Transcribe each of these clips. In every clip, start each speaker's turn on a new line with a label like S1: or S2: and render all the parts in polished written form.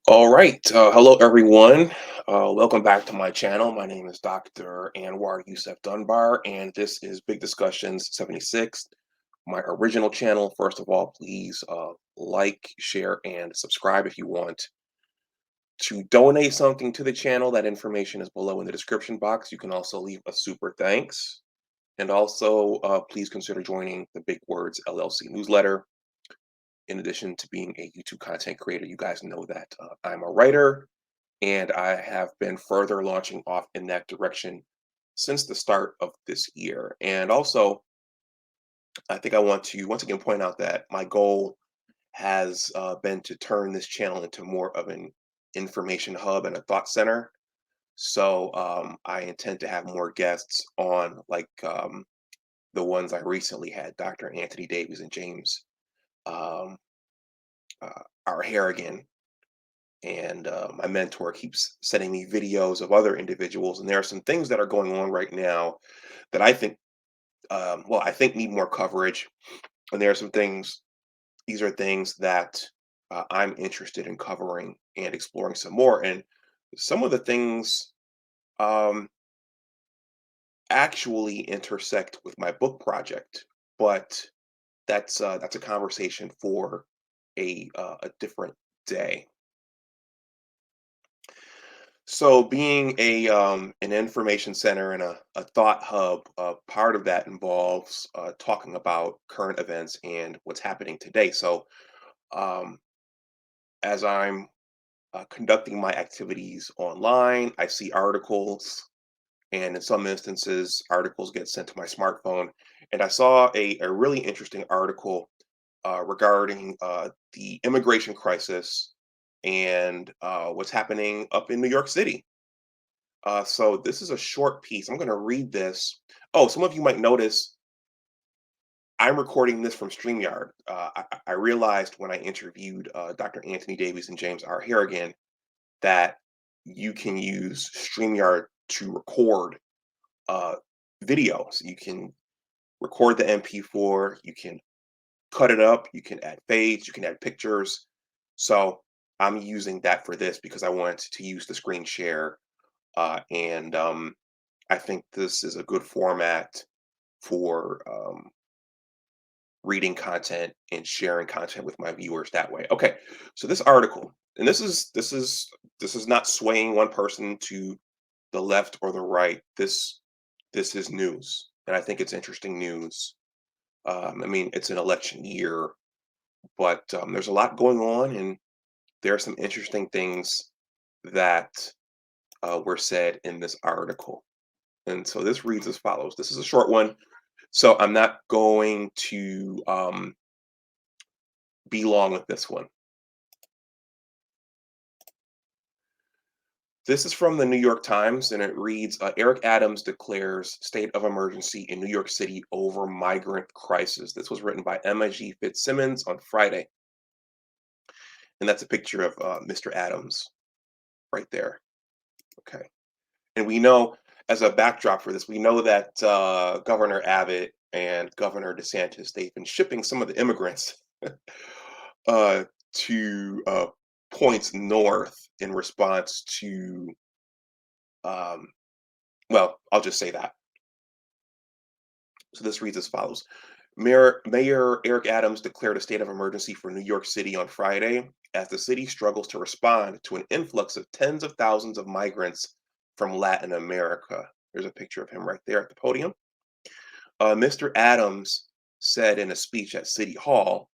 S1: All right. Hello, everyone. Welcome back to my channel. My name is Dr. Anwar Youssef Dunbar, and this is Big Discussions 76, my original channel. First of all, please like, share, and subscribe if you want to donate something to the channel. That information is below in the description box. You can also leave a super thanks. And also, please consider joining the Big Words LLC Newsletter. In addition to being a YouTube content creator, you guys know that I'm a writer and I have been further launching off in that direction since the start of this year. And also, I think I want to once again point out that my goal has been to turn this channel into more of an information hub and a thought center. So I intend to have more guests on, like the ones I recently had, Dr. Anthony Davies and James um, our Harrigan. And my mentor keeps sending me videos of other individuals, and there are some things that are going on right now that I think, well, I think need more coverage. And there are some things; these are things that I'm interested in covering and exploring some more. And some of the things um, actually intersect with my book project, but that's a conversation for a different day. So being an information center and a thought hub, part of that involves talking about current events and what's happening today. So um, as I'm conducting my activities online, I see articles, and in some instances, articles get sent to my smartphone. And I saw a really interesting article regarding the immigration crisis and what's happening up in New York City. So this is a short piece. I'm going to read this. Oh, some of you might notice I'm recording this from StreamYard. I realized when I interviewed Dr. Anthony Davies and James R. Harrigan that you can use StreamYard to record uh, videos. You can record the MP4, you can cut it up, you can add fades, you can add pictures. So I'm using that for this because I wanted to use the screen share and I think this is a good format for reading content and sharing content with my viewers that way. Okay, so this article, and this is not swaying one person to the left or the right. This is news, and I think it's interesting news. I mean, it's an election year, but there's a lot going on, and there are some interesting things that were said in this article. And so this reads as follows. This is a short one, so I'm not going to be long with this one. This is from the New York Times, and it reads Eric Adams declares state of emergency in New York City over migrant crisis. This was written by Emma G. Fitzsimmons on Friday. And that's a picture of Mr. Adams right there. Okay. And we know, as a backdrop for this, we know that Governor Abbott and Governor DeSantis, they've been shipping some of the immigrants uh, to points north in response to, um, well, I'll just say that. So this reads as follows. Mayor Eric Adams declared a state of emergency for New York City on Friday as the city struggles to respond to an influx of tens of thousands of migrants from Latin America. There's a picture of him right there at the podium. Mr. Adams said in a speech at City Hall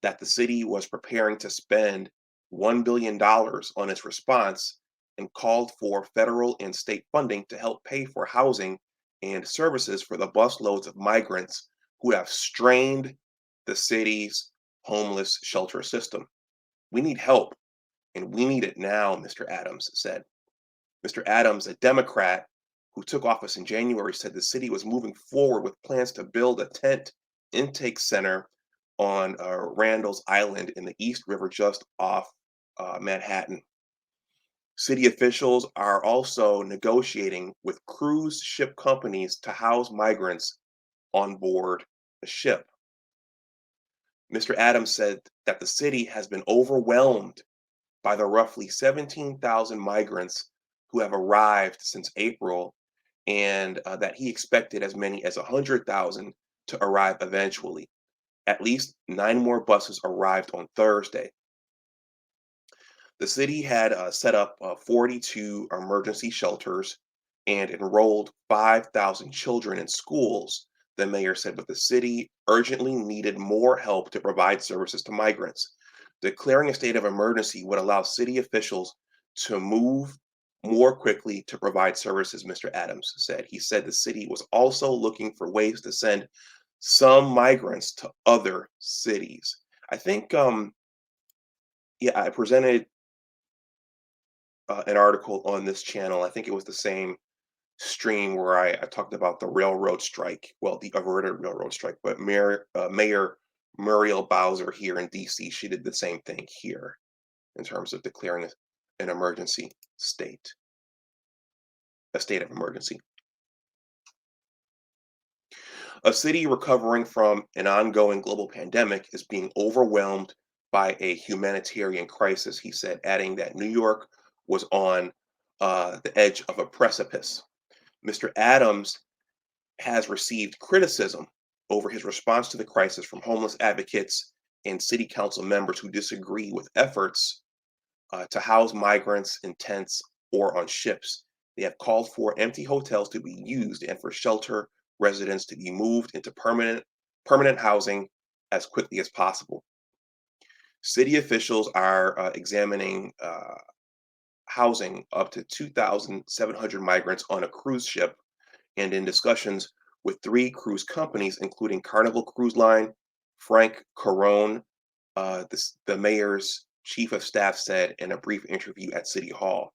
S1: that the city was preparing to spend $1 billion on its response and called for federal and state funding to help pay for housing and services for the busloads of migrants who have strained the city's homeless shelter system. We need help, and we need it now, Mr. Adams said. Mr. Adams, a Democrat who took office in January, said the city was moving forward with plans to build a tent intake center on Randall's Island in the East River, just off Manhattan. City officials are also negotiating with cruise ship companies to house migrants on board the ship. Mr. Adams said that the city has been overwhelmed by the roughly 17,000 migrants who have arrived since April, and that he expected as many as 100,000 to arrive eventually. At least 9 more buses arrived on Thursday. The city had set up 42 emergency shelters and enrolled 5,000 children in schools, the mayor said, but the city urgently needed more help to provide services to migrants. Declaring a state of emergency would allow city officials to move more quickly to provide services, Mr. Adams said. He said the city was also looking for ways to send some migrants to other cities. I think, yeah, I presented an article on this channel. I think it was the same stream where I talked about the railroad strike, well, the averted railroad strike, but Mayor Muriel Bowser here in DC, she did the same thing here in terms of declaring an emergency state, a state of emergency. A city recovering from an ongoing global pandemic is being overwhelmed by a humanitarian crisis, he said, adding that New York was on the edge of a precipice. Mr. Adams has received criticism over his response to the crisis from homeless advocates and city council members who disagree with efforts to house migrants in tents or on ships. They have called for empty hotels to be used and for shelter residents to be moved into permanent housing as quickly as possible. City officials are examining housing up to 2,700 migrants on a cruise ship and in discussions with 3 cruise companies, including Carnival Cruise Line. Frank Carone, the mayor's chief of staff, said in a brief interview at City Hall.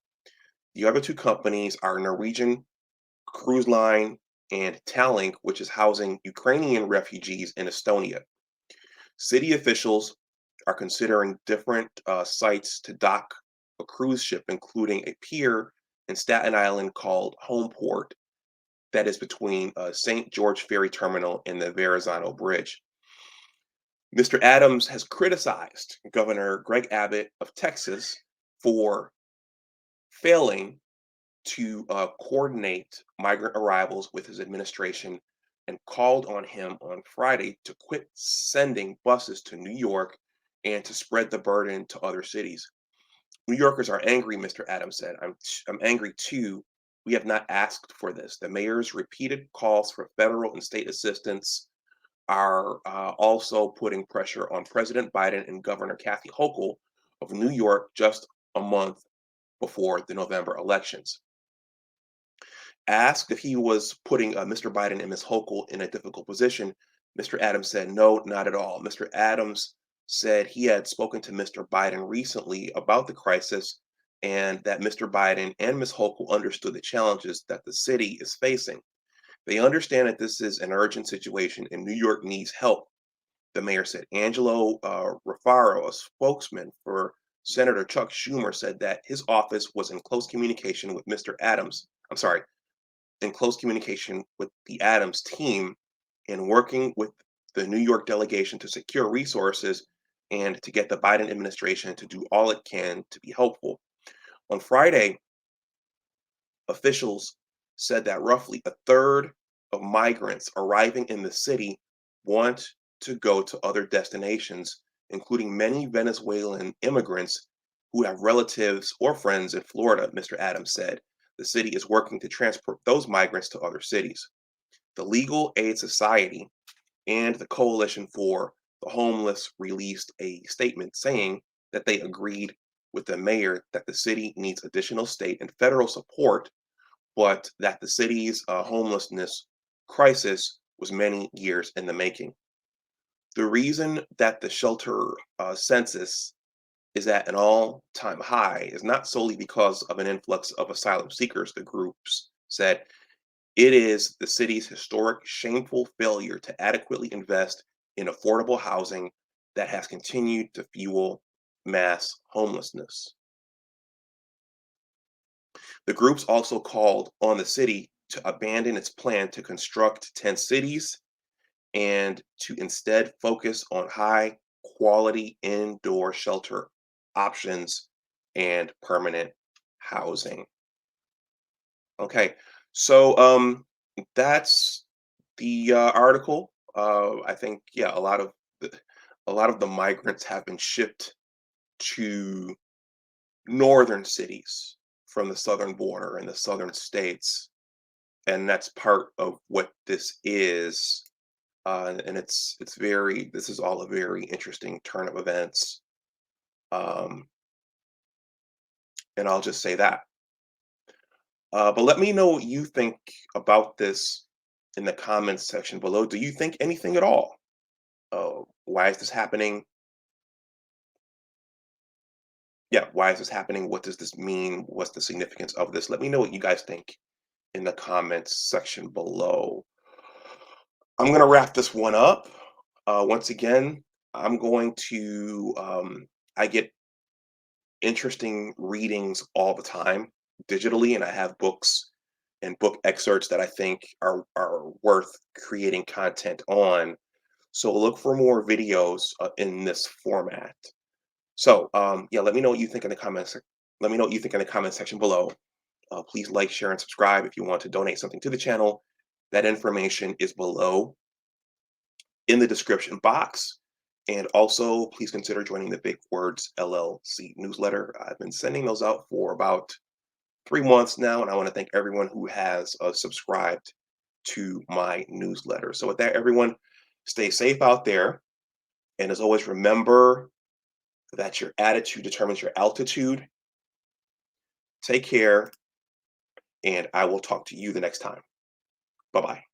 S1: The other 2 companies are Norwegian Cruise Line and Tallink, which is housing Ukrainian refugees in Estonia. City officials are considering different sites to dock a cruise ship, including a pier in Staten Island called Homeport, that is between St. George Ferry Terminal and the Verrazano Bridge. Mr. Adams has criticized Governor Greg Abbott of Texas for failing to coordinate migrant arrivals with his administration and called on him on Friday to quit sending buses to New York and to spread the burden to other cities. New Yorkers are angry, Mr. Adams said. I'm angry too. We have not asked for this. The mayor's repeated calls for federal and state assistance are also putting pressure on President Biden and Governor Kathy Hochul of New York just a month before the November elections. Asked if he was putting Mr. Biden and Ms. Hochul in a difficult position, Mr. Adams said, no, not at all. Mr. Adams said he had spoken to Mr. Biden recently about the crisis and that Mr. Biden and Ms. Hochul understood the challenges that the city is facing. They understand that this is an urgent situation and New York needs help, the mayor said. Angelo Ruffaro, a spokesman for Senator Chuck Schumer, said that his office was in close communication with Mr. Adams. I'm sorry, in close communication with the Adams team and working with the New York delegation to secure resources and to get the Biden administration to do all it can to be helpful. On Friday, officials said that roughly a third of migrants arriving in the city want to go to other destinations, including many Venezuelan immigrants who have relatives or friends in Florida, Mr. Adams said. The city is working to transport those migrants to other cities. The Legal Aid Society and the Coalition for the Homeless released a statement saying that they agreed with the mayor that the city needs additional state and federal support, but that the city's homelessness crisis was many years in the making. The reason that the shelter census is at an all-time high is not solely because of an influx of asylum seekers, the groups said. It is the city's historic, shameful failure to adequately invest in affordable housing that has continued to fuel mass homelessness. The groups also called on the city to abandon its plan to construct 10 cities and to instead focus on high quality indoor shelter options and permanent housing. Okay, so that's the article. I think yeah, a lot of the migrants have been shipped to northern cities from the southern border and the southern states, and that's part of what this is. And it's very this is all a very interesting turn of events. Um, and I'll just say that. But let me know what you think about this in the comments section below. Do you think anything at all? Why is this happening? Yeah, why is this happening? What does this mean? What's the significance of this? Let me know what you guys think in the comments section below. I'm going to wrap this one up. Once again, I'm going to, I get interesting readings all the time digitally, and I have books and book excerpts that I think are worth creating content on. So look for more videos in this format. So yeah, let me know what you think in the comments. Let me know what you think in the comment section below. Please like, share, and subscribe if you want to donate something to the channel. That information is below in the description box. And also, please consider joining the Big Words LLC newsletter. I've been sending those out for about 3 months now, and I want to thank everyone who has subscribed to my newsletter. So, with that, everyone, stay safe out there. And as always, remember that your attitude determines your altitude. Take care, and I will talk to you the next time. Bye bye.